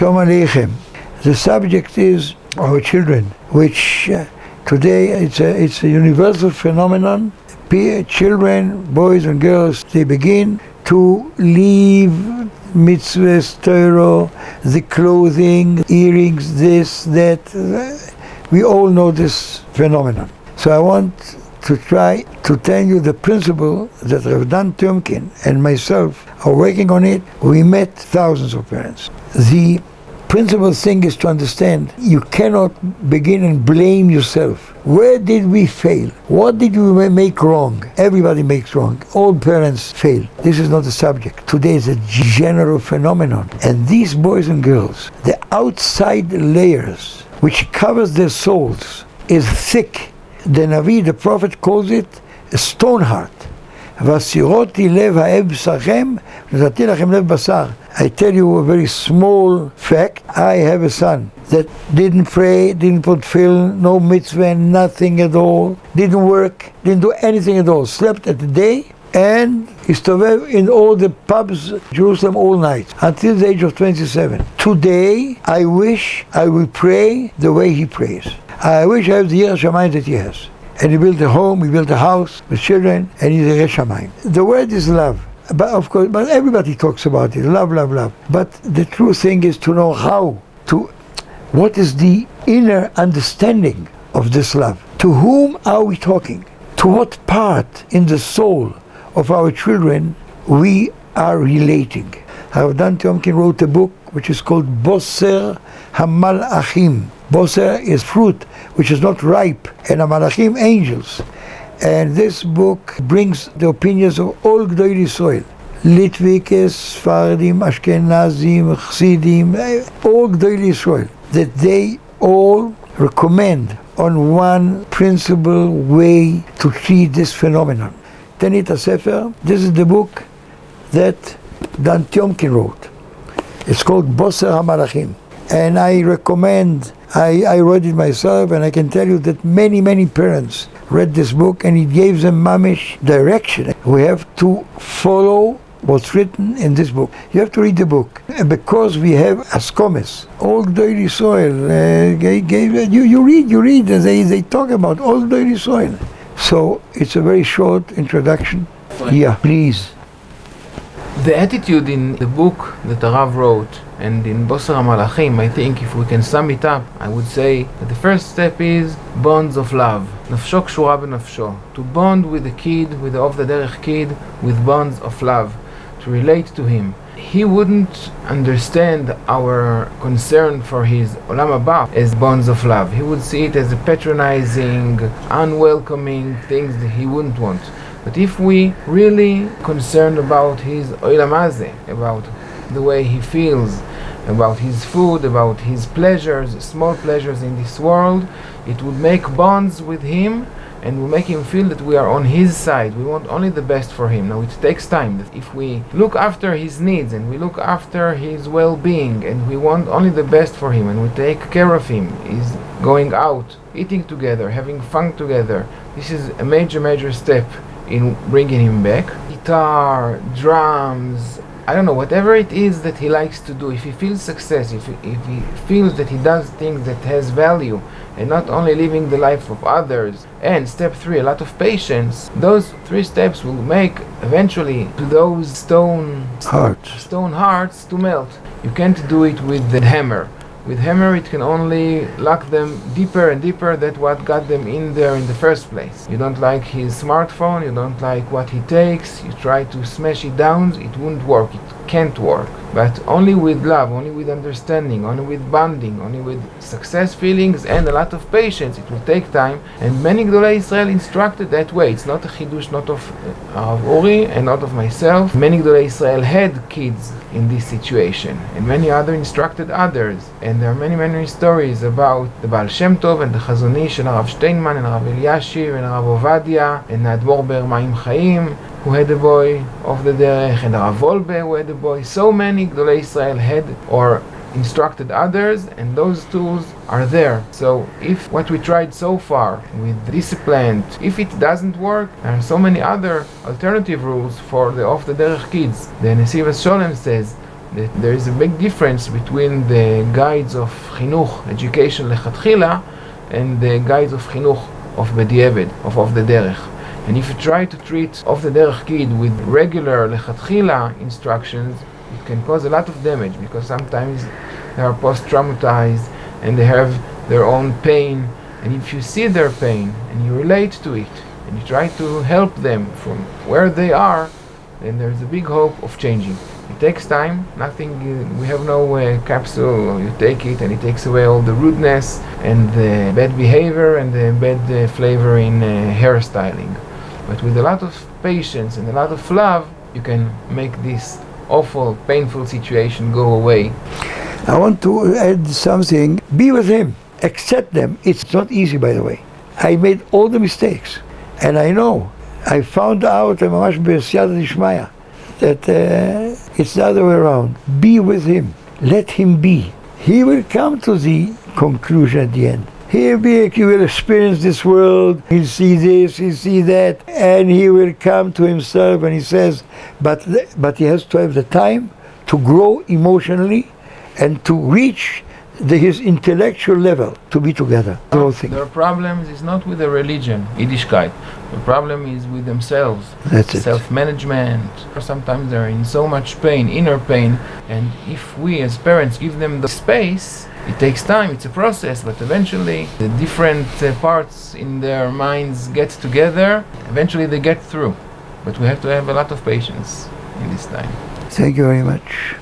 Shalom Aleichem. The subject is our children, which today it's a universal phenomenon. Children, boys and girls, they begin to leave mitzvahs, Torah, the clothing, earrings, this, that. We all know this phenomenon. So I want to try to tell you the principle that Rav Dan Tiomkin and myself are working on it. We met thousands of parents. The principal thing is to understand you cannot begin and blame yourself. Where did we fail? What did we make wrong? Everybody makes wrong. All parents fail. This is not the subject. Today is a general phenomenon. And these boys and girls, the outside layers which covers their souls is thick. The Navi, the prophet, calls it a stone heart. I tell you a very small fact. I have a son that didn't pray, didn't put film, no mitzvah, nothing at all, didn't work, didn't do anything at all, slept at the day, and istovev in all the pubs Jerusalem all night until the age of 27. Today, I wish I will pray the way he prays. I wish I have the Yereh Shamayim that he has. And he built a home, he built a house with children, and he's a Yereh Shamayim. The word is love. But of course, but everybody talks about it, love, love, love. But the true thing is to know how to, what is the inner understanding of this love? To whom are we talking? To what part in the soul of our children we are relating? Rav Dan Tiomkin wrote a book which is called Boser HaMalachim. Boser is fruit which is not ripe, and HaMalachim, angels. And this book brings the opinions of all Gdolei Yisrael. Litvikes, Sfardim, Ashkenazim, Chassidim, all Gdolei Yisrael, that they all recommend on one principal way to treat this phenomenon. Tenit HaSefer, this is the book that Dan Tiomkin wrote. It's called Boser HaMalachim. And I recommend, I read it myself, and I can tell you that many, many parents read this book, and it gave them mamish direction. We have to follow what's written in this book. You have to read the book. And because we have Askomes, all Gdolei Yisrael, you read, they talk about all Gdolei Yisrael. So it's a very short introduction. Yeah, please. The attitude in the book that the Rav wrote and in Boser HaMalachim, I think if we can sum it up, I would say that the first step is bonds of love. Nafsho kshura b'nafsho. To bond with the kid, with the of the Derech kid, with bonds of love. To relate to him. He wouldn't understand our concern for his Olam Haba as bonds of love. He would see it as a patronizing, unwelcoming things that he wouldn't want. But if we really concerned about his Olam Hazeh, about the way he feels, about his food, about his pleasures, small pleasures in this world, it would make bonds with him and will make him feel that we are on his side. We want only the best for him. Now it takes time. That if we look after his needs and we look after his well-being and we want only the best for him and we take care of him, he's going out, eating together, having fun together, this is a major step in bringing him back. Guitar, drums, I don't know, whatever it is that he likes to do, if he feels success, if he feels that he does things that has value and not only living the life of others. And step 3, a lot of patience. Those 3 steps will make eventually to those stone hearts to melt. You can't do it with the hammer. With hammer it can only lock them deeper and deeper. That's what got them in there in the first place. You don't like his smartphone, you don't like what he takes, you try to smash it down, it won't work, it can't work. But only with love, only with understanding, only with bonding, only with success feelings and a lot of patience, it will take time. And many Gdolei Yisrael instructed that way. It's not a chidush, not of Uri and not of myself. Many Gdolei Yisrael had kids in this situation, and many other instructed others. And there are many stories about the Baal Shem Tov and the Chazon Ish and Rav Steinman and Rav Eliashiv and Rav Ovadia and Admor Ber Maim Chaim, who had a boy of the Derech, and Rav Wolbe, who had a boy. So many Gdolei Yisrael had or instructed others, and those tools are there. So if what we tried so far with discipline, if it doesn't work, there are so many other alternative rules for the off the derech kids. The Nesiv Sholem says, that there is a big difference between the guides of Chinuch, education lechatchila, and the guides of Chinuch of B'diavad, of the Derech. And if you try to treat of the Derech kid with regular lechatchila instructions, it can cause a lot of damage, because sometimes they are post-traumatized and they have their own pain. And if you see their pain and you relate to it and you try to help them from where they are, then there's a big hope of changing. It takes time. We have no capsule. You take it and it takes away all the rudeness and the bad behavior and the bad flavor in hairstyling. But with a lot of patience and a lot of love, you can make this awful, painful situation go away. I want to add something. Be with him. Accept them. It's not easy, by the way. I made all the mistakes. And I know. I found out, mamash b'siyata d'shmaya, that it's the other way around. Be with him. Let him be. He will come to the conclusion at the end. He will experience this world, he'll see this, he'll see that, and he will come to himself, and he says, but he has to have the time to grow emotionally and to reach his intellectual level to be together. The whole thing. Their problems is not with the religion, Yiddishkeit. The problem is with themselves. That's it. Self-management. Sometimes they're in so much pain, inner pain, and if we as parents give them the space, it takes time, it's a process, but eventually the different parts in their minds get together, eventually they get through. But we have to have a lot of patience in this time. Thank you very much.